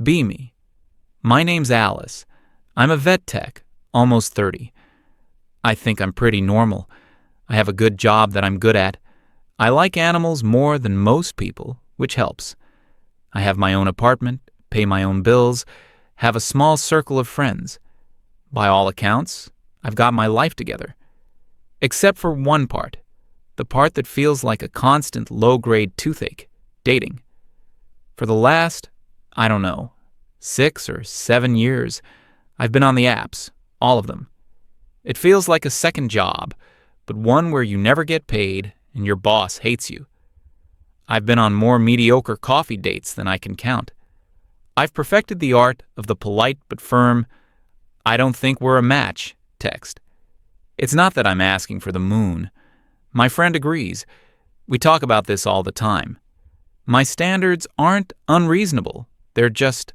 Be me. My name's Alice. I'm a vet tech, almost 30. I think I'm pretty normal. I have a good job that I'm good at. I like animals more than most people, which helps. I have my own apartment, pay my own bills, have a small circle of friends. By all accounts, I've got my life together. Except for one part, the part that feels like a constant low-grade toothache, dating. For the last, I don't know, 6 or 7 years, I've been on the apps, all of them. It feels like a second job, but one where you never get paid and your boss hates you. I've been on more mediocre coffee dates than I can count. I've perfected the art of the polite but firm, "I don't think we're a match" text. It's not that I'm asking for the moon. My friend agrees. We talk about this all the time. My standards aren't unreasonable. They're just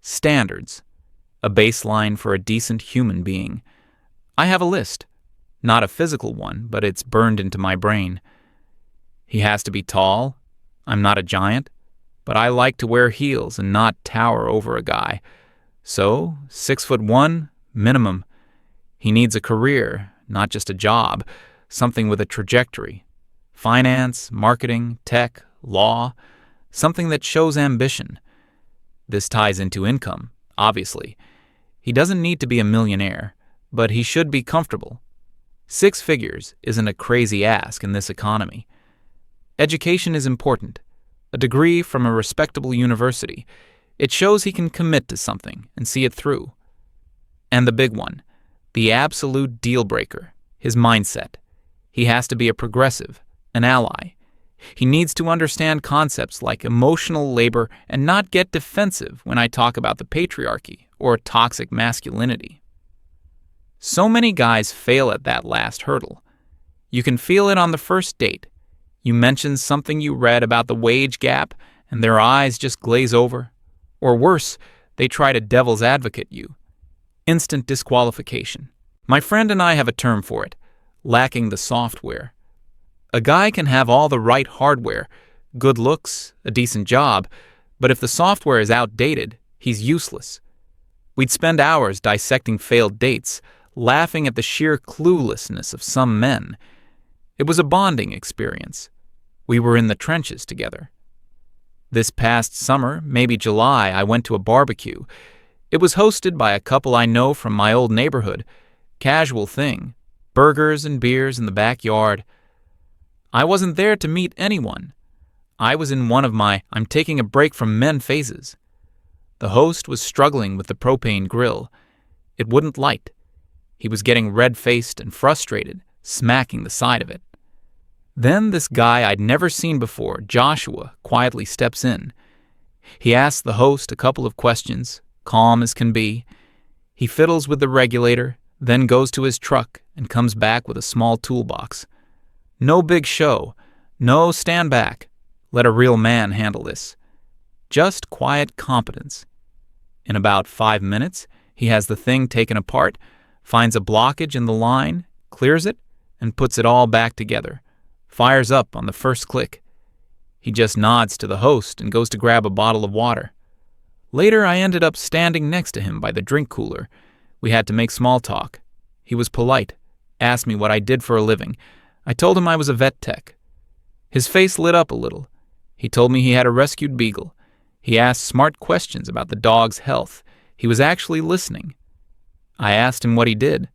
standards. A baseline for a decent human being. I have a list. Not a physical one, but it's burned into my brain. He has to be tall. I'm not a giant, but I like to wear heels and not tower over a guy. So, 6'1", minimum. He needs a career, not just a job, something with a trajectory. Finance, marketing, tech, law, something that shows ambition. This ties into income, obviously. He doesn't need to be a millionaire, but he should be comfortable. 6 figures isn't a crazy ask in this economy. Education is important. A degree from a respectable university. It shows he can commit to something and see it through. And the big one, the absolute deal breaker, his mindset. He has to be a progressive, an ally. He needs to understand concepts like emotional labor and not get defensive when I talk about the patriarchy or toxic masculinity. So many guys fail at that last hurdle. You can feel it on the first date. You mention something you read about the wage gap, and their eyes just glaze over. Or worse, they try to devil's advocate you. Instant disqualification. My friend and I have a term for it, lacking the software. A guy can have all the right hardware, good looks, a decent job, but if the software is outdated, he's useless. We'd spend hours dissecting failed dates, laughing at the sheer cluelessness of some men. It was a bonding experience. We were in the trenches together. This past summer, maybe July, I went to a barbecue. It was hosted by a couple I know from my old neighborhood. Casual thing. Burgers and beers in the backyard. I wasn't there to meet anyone. I was in one of my "I'm taking a break from men" phases. The host was struggling with the propane grill. It wouldn't light. He was getting red-faced and frustrated, smacking the side of it. Then this guy I'd never seen before, Joshua, quietly steps in. He asks the host a couple of questions, calm as can be. He fiddles with the regulator, then goes to his truck and comes back with a small toolbox. No big show. No stand back. Let a real man handle this. Just quiet competence. In about 5 minutes, he has the thing taken apart, finds a blockage in the line, clears it, and puts it all back together. Fires up on the first click. He just nods to the host and goes to grab a bottle of water. Later, I ended up standing next to him by the drink cooler. We had to make small talk. He was polite, asked me what I did for a living. I told him I was a vet tech. His face lit up a little. He told me he had a rescued beagle. He asked smart questions about the dog's health. He was actually listening. I asked him what he did.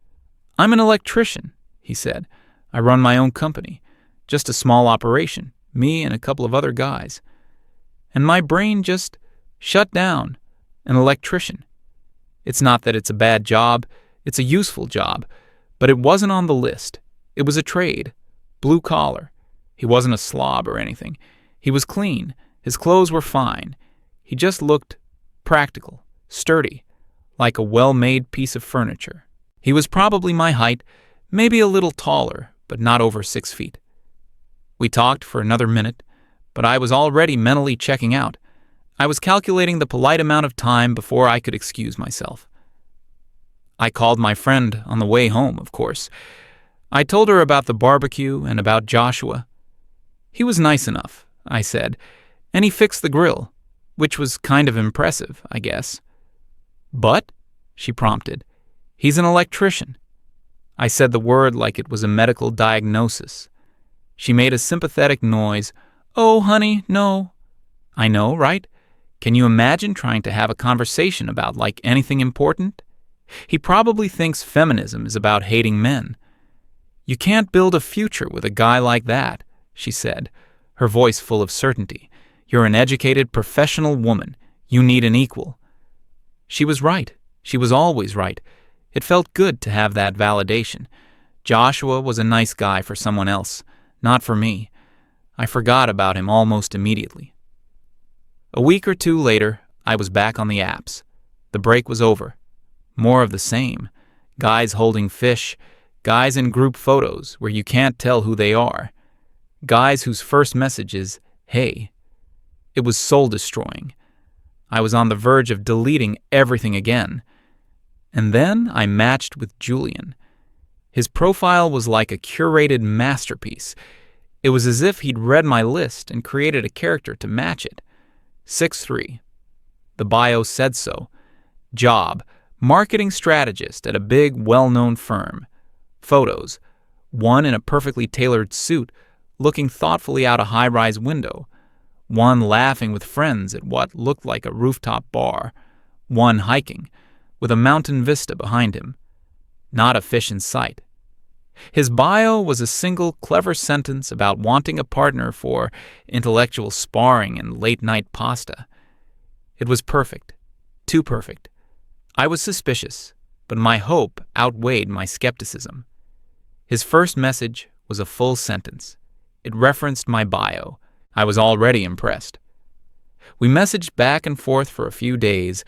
"I'm an electrician," he said. "I run my own company. Just a small operation, me and a couple of other guys." And my brain just shut down. An electrician. It's not that it's a bad job. It's a useful job. But it wasn't on the list. It was a trade. Blue collar. He wasn't a slob or anything. He was clean. His clothes were fine. He just looked practical, sturdy, like a well-made piece of furniture. He was probably my height, maybe a little taller, but not over 6 feet. We talked for another minute, but I was already mentally checking out. I was calculating the polite amount of time before I could excuse myself. I called my friend on the way home, of course. I told her about the barbecue and about Joshua. "He was nice enough," I said, "and he fixed the grill. which was kind of impressive, I guess. "But?" she prompted. "He's an electrician." I said the word like it was a medical diagnosis. She made a sympathetic noise. "Oh, honey, no." "I know, right? Can you imagine trying to have a conversation about like anything important? He probably thinks feminism is about hating men." "You can't build a future with a guy like that," she said, her voice full of certainty. "You're an educated, professional woman. You need an equal." She was right. She was always right. It felt good to have that validation. Joshua was a nice guy for someone else, not for me. I forgot about him almost immediately. A week or two later, I was back on the apps. The break was over. More of the same. Guys holding fish, guys in group photos where you can't tell who they are, guys whose first message is, "Hey." It was soul-destroying. I was on the verge of deleting everything again. And then I matched with Julian. His profile was like a curated masterpiece. It was as if he'd read my list and created a character to match it. 6'3". The bio said so. Job: marketing strategist at a big, well-known firm. Photos: one in a perfectly tailored suit, looking thoughtfully out a high-rise window. One laughing with friends at what looked like a rooftop bar. One hiking, with a mountain vista behind him. Not a fish in sight. His bio was a single clever sentence about wanting a partner for intellectual sparring and late-night pasta. It was perfect. Too perfect. I was suspicious, but my hope outweighed my skepticism. His first message was a full sentence. It referenced my bio. I was already impressed. We messaged back and forth for a few days.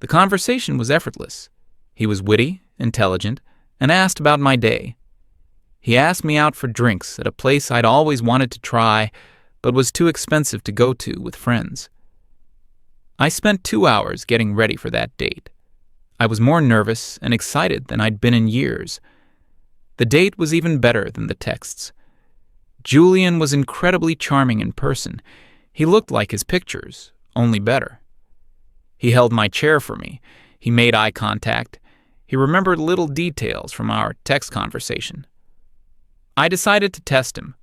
The conversation was effortless. He was witty, intelligent, and asked about my day. He asked me out for drinks at a place I'd always wanted to try, but was too expensive to go to with friends. I spent 2 hours getting ready for that date. I was more nervous and excited than I'd been in years. The date was even better than the texts. Julian was incredibly charming in person. He looked like his pictures, only better. He held my chair for me. He made eye contact. He remembered little details from our text conversation. I decided to test him.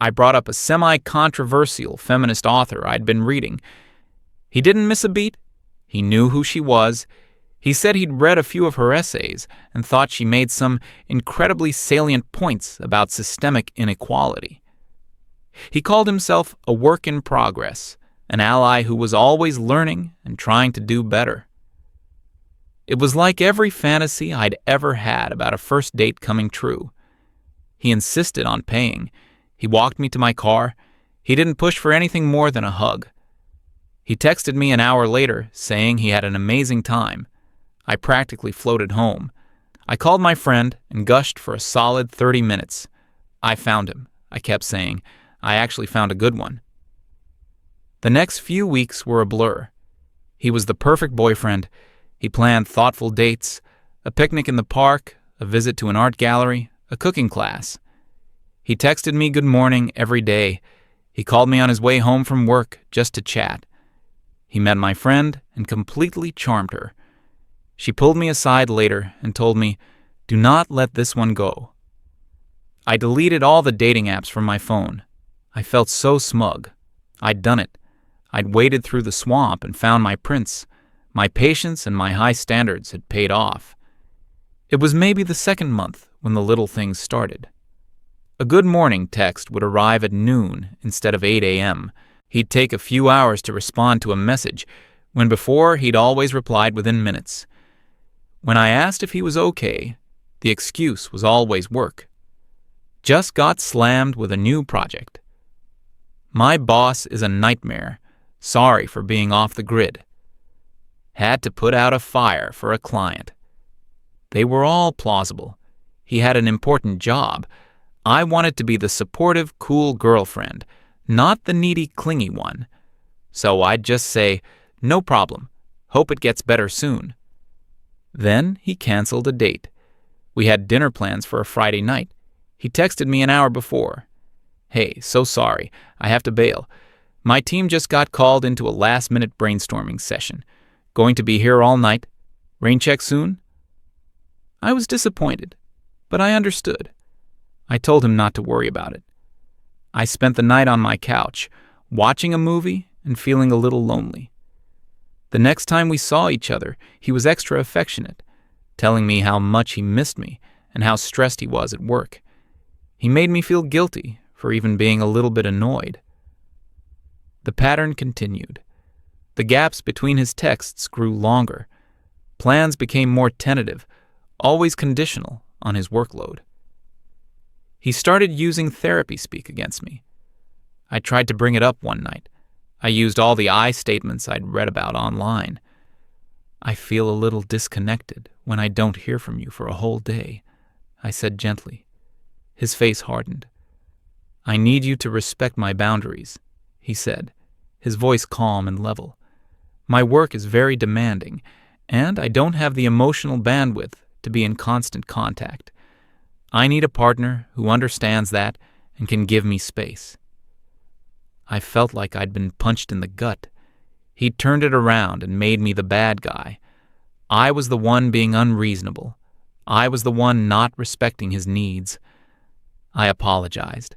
I brought up a semi-controversial feminist author I'd been reading. He didn't miss a beat. He knew who she was. He said he'd read a few of her essays and thought she made some incredibly salient points about systemic inequality. He called himself a work in progress, an ally who was always learning and trying to do better. It was like every fantasy I'd ever had about a first date coming true. He insisted on paying. He walked me to my car. He didn't push for anything more than a hug. He texted me an hour later saying he had an amazing time. I practically floated home. I called my friend and gushed for a solid 30 minutes. "I found him," I kept saying. "I actually found a good one." The next few weeks were a blur. He was the perfect boyfriend. He planned thoughtful dates, a picnic in the park, a visit to an art gallery, a cooking class. He texted me good morning every day. He called me on his way home from work just to chat. He met my friend and completely charmed her. She pulled me aside later and told me, "Do not let this one go." I deleted all the dating apps from my phone. I felt so smug. I'd done it. I'd waded through the swamp and found my prince. My patience and my high standards had paid off. It was maybe the second month when the little things started. A good morning text would arrive at noon instead of 8 a.m. He'd take a few hours to respond to a message, when before he'd always replied within minutes. When I asked if he was okay, the excuse was always work. Just got slammed with a new project. My boss is a nightmare. Sorry for being off the grid. Had to put out a fire for a client. They were all plausible. He had an important job. I wanted to be the supportive, cool girlfriend, not the needy, clingy one. So I'd just say, "No problem. Hope it gets better soon." Then he canceled a date. We had dinner plans for a Friday night. He texted me an hour before. "Hey, so sorry. I have to bail. My team just got called into a last-minute brainstorming session. Going to be here all night. Rain check soon?" I was disappointed, but I understood. I told him not to worry about it. I spent the night on my couch, watching a movie and feeling a little lonely. The next time we saw each other, he was extra affectionate, telling me how much he missed me and how stressed he was at work. He made me feel guilty for even being a little bit annoyed. The pattern continued. The gaps between his texts grew longer. Plans became more tentative, always conditional on his workload. He started using therapy speak against me. I tried to bring it up one night. I used all the I statements I'd read about online. "I feel a little disconnected when I don't hear from you for a whole day," I said gently. His face hardened. "I need you to respect my boundaries," he said, his voice calm and level. "My work is very demanding, and I don't have the emotional bandwidth to be in constant contact. I need a partner who understands that and can give me space." I felt like I'd been punched in the gut. He'd turned it around and made me the bad guy. I was the one being unreasonable. I was the one not respecting his needs. I apologized.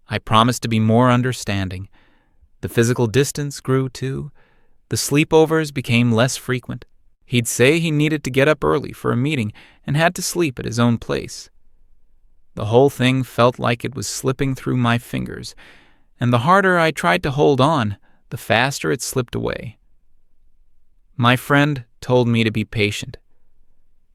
I promised to be more understanding. The physical distance grew too. The sleepovers became less frequent. He'd say he needed to get up early for a meeting and had to sleep at his own place. The whole thing felt like it was slipping through my fingers, and the harder I tried to hold on, the faster it slipped away. My friend told me to be patient.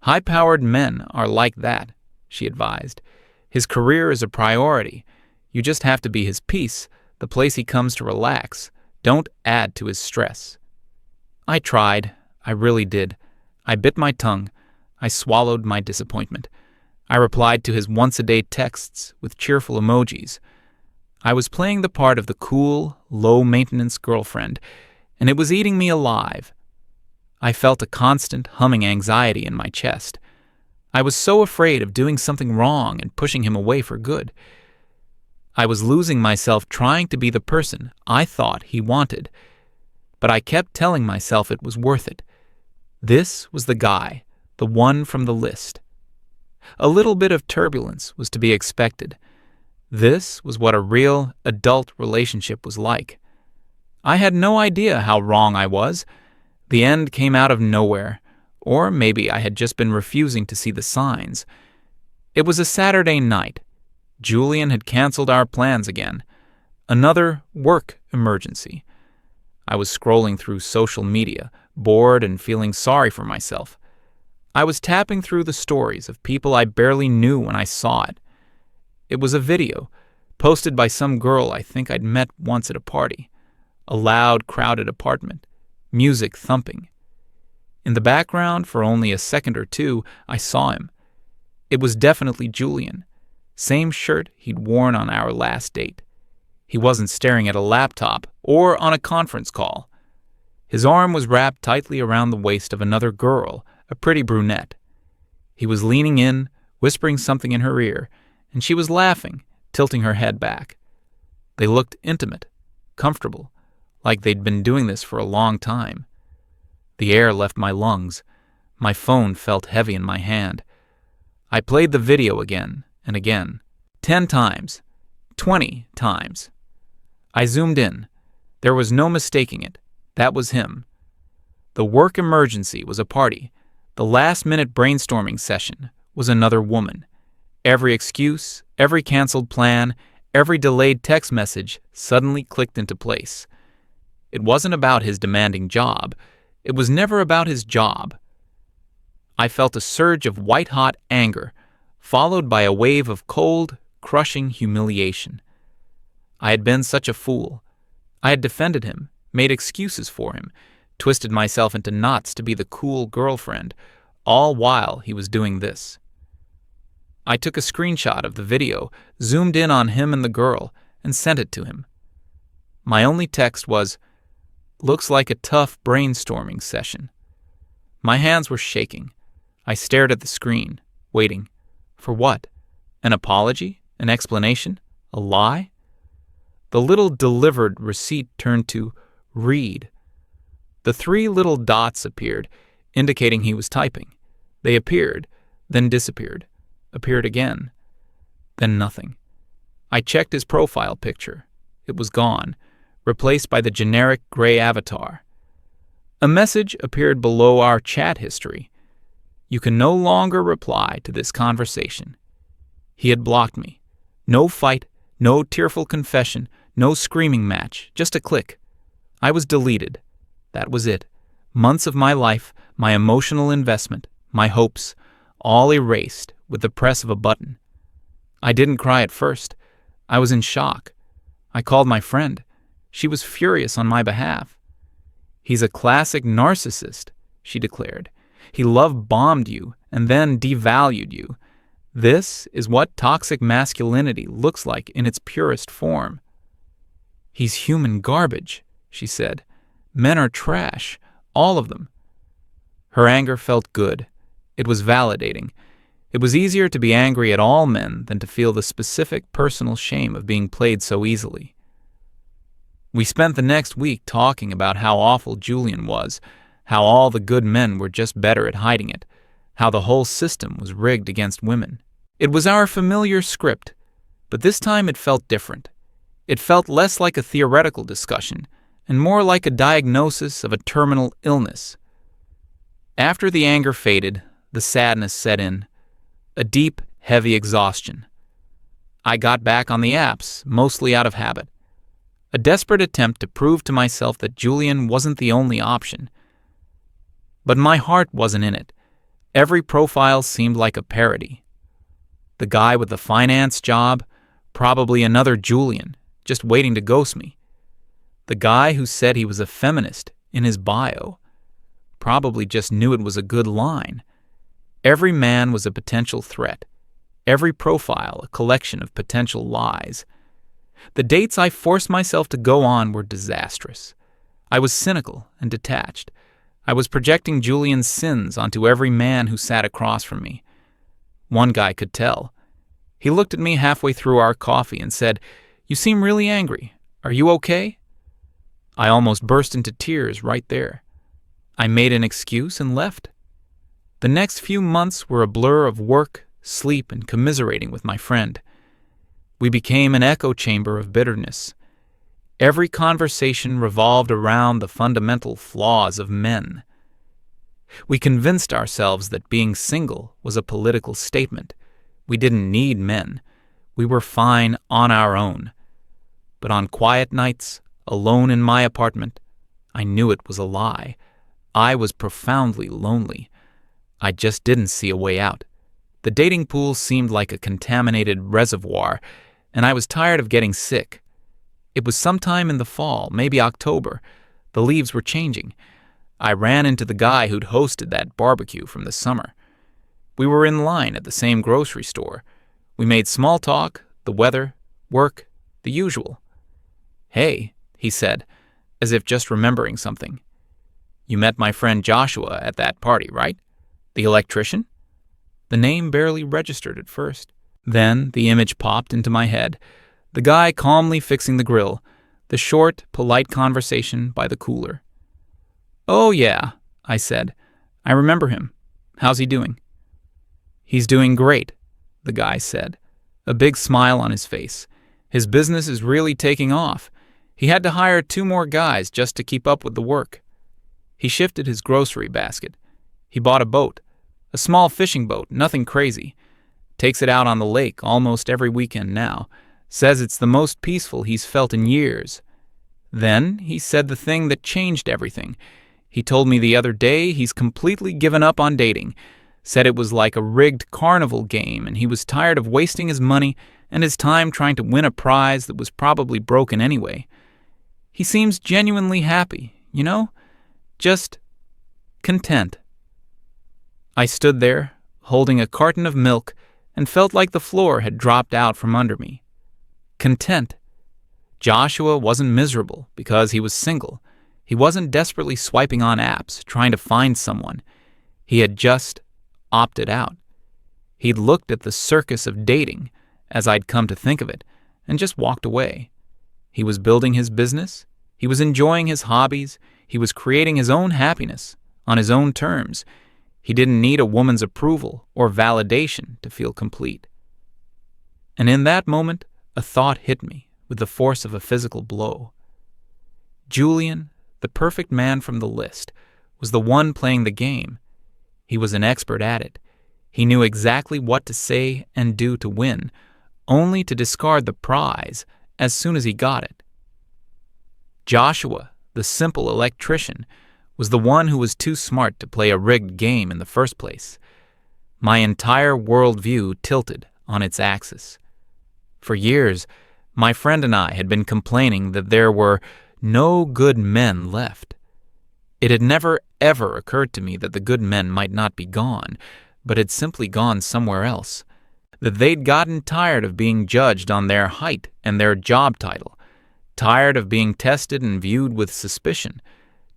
"High-powered men are like that," she advised. "His career is a priority. You just have to be his peace, the place he comes to relax. Don't add to his stress." I tried. I really did. I bit my tongue. I swallowed my disappointment. I replied to his once-a-day texts with cheerful emojis. I was playing the part of the cool, low-maintenance girlfriend, and it was eating me alive. I felt a constant humming anxiety in my chest. I was so afraid of doing something wrong and pushing him away for good. I was losing myself trying to be the person I thought he wanted, but I kept telling myself it was worth it. This was the guy, the one from the list. A little bit of turbulence was to be expected. This was what a real adult relationship was like. I had no idea how wrong I was. The end came out of nowhere, or maybe I had just been refusing to see the signs. It was a Saturday night. Julian had canceled our plans again. Another work emergency. I was scrolling through social media, bored and feeling sorry for myself. I was tapping through the stories of people I barely knew when I saw it. It was a video, posted by some girl I think I'd met once at a party. A loud, crowded apartment. Music thumping. In the background, for only a second or two, I saw him. It was definitely Julian. Same shirt he'd worn on our last date. He wasn't staring at a laptop or on a conference call. His arm was wrapped tightly around the waist of another girl, a pretty brunette. He was leaning in, whispering something in her ear, and she was laughing, tilting her head back. They looked intimate, comfortable, like they'd been doing this for a long time. The air left my lungs. My phone felt heavy in my hand. I played the video again and again, 10 times, 20 times. I zoomed in. There was no mistaking it. That was him. The work emergency was a party. The last-minute brainstorming session was another woman. Every excuse, every canceled plan, every delayed text message suddenly clicked into place. It wasn't about his demanding job. It was never about his job. I felt a surge of white-hot anger, followed by a wave of cold, crushing humiliation. I had been such a fool. I had defended him, made excuses for him, twisted myself into knots to be the cool girlfriend, all while he was doing this. I took a screenshot of the video, zoomed in on him and the girl, and sent it to him. My only text was, "Looks like a tough brainstorming session." My hands were shaking. I stared at the screen, waiting. For what? An apology? An explanation? A lie? The little delivered receipt turned to read. The 3 little dots appeared, indicating he was typing. They appeared, then disappeared, appeared again, then nothing. I checked his profile picture. It was gone, replaced by the generic gray avatar. A message appeared below our chat history. You can no longer reply to this conversation. He had blocked me. No fight, no tearful confession, no screaming match, just a click. I was deleted. That was it. Months of my life, my emotional investment, my hopes, all erased with the press of a button. I didn't cry at first. I was in shock. I called my friend. She was furious on my behalf. He's a classic narcissist, she declared. He love-bombed you and then devalued you. This is what toxic masculinity looks like in its purest form. He's human garbage, she said. Men are trash, all of them. Her anger felt good. It was validating. It was easier to be angry at all men than to feel the specific personal shame of being played so easily. We spent the next week talking about how awful Julian was, how all the good men were just better at hiding it, how the whole system was rigged against women. It was our familiar script, but this time it felt different. It felt less like a theoretical discussion and more like a diagnosis of a terminal illness. After the anger faded, the sadness set in, a deep, heavy exhaustion. I got back on the apps, mostly out of habit. A desperate attempt to prove to myself that Julian wasn't the only option. But my heart wasn't in it. Every profile seemed like a parody. The guy with the finance job, probably another Julian, just waiting to ghost me. The guy who said he was a feminist in his bio, probably just knew it was a good line. Every man was a potential threat. Every profile a collection of potential lies. The dates I forced myself to go on were disastrous. I was cynical and detached. I was projecting Julian's sins onto every man who sat across from me. One guy could tell. He looked at me halfway through our coffee and said, "You seem really angry. Are you okay?" I almost burst into tears right there. I made an excuse and left. The next few months were a blur of work, sleep, and commiserating with my friend. We became an echo chamber of bitterness. Every conversation revolved around the fundamental flaws of men. We convinced ourselves that being single was a political statement. We didn't need men. We were fine on our own. But on quiet nights, alone in my apartment, I knew it was a lie. I was profoundly lonely. I just didn't see a way out. The dating pool seemed like a contaminated reservoir, and I was tired of getting sick. It was sometime in the fall, maybe October. The leaves were changing. I ran into the guy who'd hosted that barbecue from the summer. We were in line at the same grocery store. We made small talk, the weather, work, the usual. "Hey," he said, as if just remembering something. "You met my friend Joshua at that party, right? The electrician?" The name barely registered at first. Then the image popped into my head. The guy calmly fixing the grill, the short, polite conversation by the cooler. "Oh yeah," I said. "I remember him. How's he doing?" "He's doing great," the guy said, a big smile on his face. "His business is really taking off. He had to hire 2 more guys just to keep up with the work." He shifted his grocery basket. He bought a boat, a small fishing boat, nothing crazy. Takes it out on the lake almost every weekend now. Says it's the most peaceful he's felt in years. Then he said the thing that changed everything. He told me the other day he's completely given up on dating. Said it was like a rigged carnival game and he was tired of wasting his money and his time trying to win a prize that was probably broken anyway. He seems genuinely happy, you know? Just content. I stood there, holding a carton of milk, and felt like the floor had dropped out from under me. Content. Joshua wasn't miserable because he was single. He wasn't desperately swiping on apps, trying to find someone. He had just opted out. He'd looked at the circus of dating, as I'd come to think of it, and just walked away. He was building his business. He was enjoying his hobbies. He was creating his own happiness on his own terms. He didn't need a woman's approval or validation to feel complete. And in that moment, a thought hit me with the force of a physical blow. Julian, the perfect man from the list, was the one playing the game. He was an expert at it. He knew exactly what to say and do to win, only to discard the prize as soon as he got it. Joshua, the simple electrician, was the one who was too smart to play a rigged game in the first place. My entire worldview tilted on its axis. For years, my friend and I had been complaining that there were no good men left. It had never, ever occurred to me that the good men might not be gone, but had simply gone somewhere else. That they'd gotten tired of being judged on their height and their job title, tired of being tested and viewed with suspicion,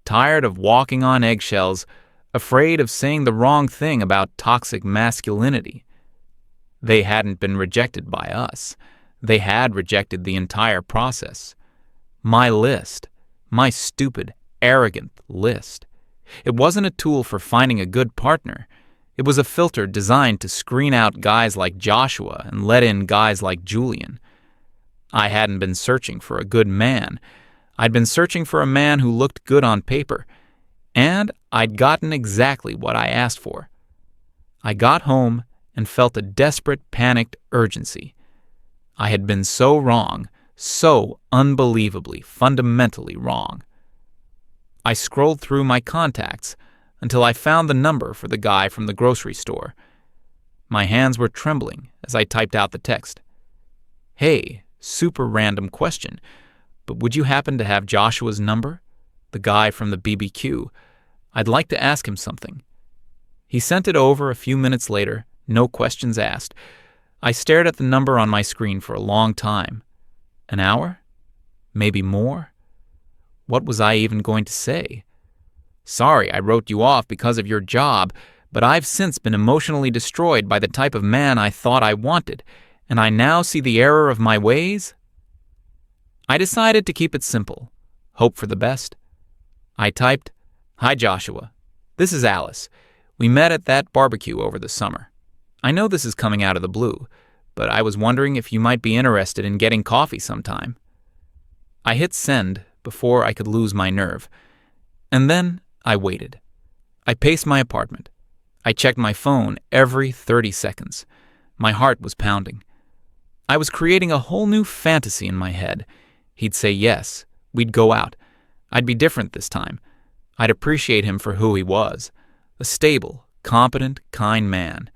tired of walking on eggshells, afraid of saying the wrong thing about toxic masculinity. They hadn't been rejected by us. They had rejected the entire process. My list, my stupid, arrogant list. It wasn't a tool for finding a good partner. It was a filter designed to screen out guys like Joshua and let in guys like Julian. I hadn't been searching for a good man. I'd been searching for a man who looked good on paper, and I'd gotten exactly what I asked for. I got home and felt a desperate, panicked urgency. I had been so wrong, so unbelievably, fundamentally wrong. I scrolled through my contacts until I found the number for the guy from the grocery store. My hands were trembling as I typed out the text. Hey, super random question, but would you happen to have Joshua's number? The guy from the BBQ. I'd like to ask him something. He sent it over a few minutes later, no questions asked. I stared at the number on my screen for a long time. An hour? Maybe more? What was I even going to say? Sorry, I wrote you off because of your job, but I've since been emotionally destroyed by the type of man I thought I wanted, and I now see the error of my ways? I decided to keep it simple. Hope for the best. I typed, Hi Joshua, this is Alice. We met at that barbecue over the summer. I know this is coming out of the blue, but I was wondering if you might be interested in getting coffee sometime. I hit send before I could lose my nerve, and then I waited. I paced my apartment. I checked my phone every 30 seconds. My heart was pounding. I was creating a whole new fantasy in my head. He'd say yes. We'd go out. I'd be different this time. I'd appreciate him for who he was. A stable, competent, kind man.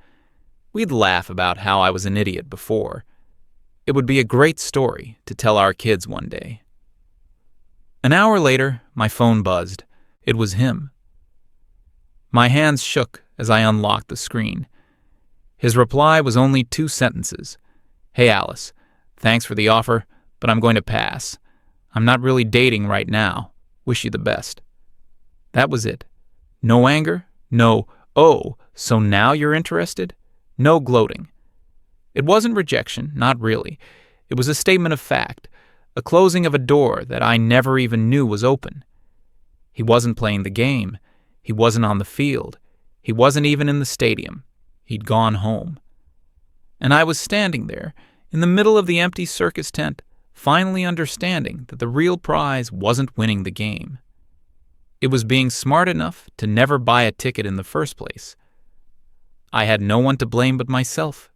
We'd laugh about how I was an idiot before. It would be a great story to tell our kids one day. An hour later, my phone buzzed. It was him. My hands shook as I unlocked the screen. His reply was only 2 sentences. Hey Alice, thanks for the offer, but I'm going to pass. I'm not really dating right now. Wish you the best. That was it. No anger, no, oh, so now you're interested? No gloating. It wasn't rejection, not really. It was a statement of fact, a closing of a door that I never even knew was open. He wasn't playing the game. He wasn't on the field. He wasn't even in the stadium. He'd gone home. And I was standing there, in the middle of the empty circus tent, finally understanding that the real prize wasn't winning the game. It was being smart enough to never buy a ticket in the first place. I had no one to blame but myself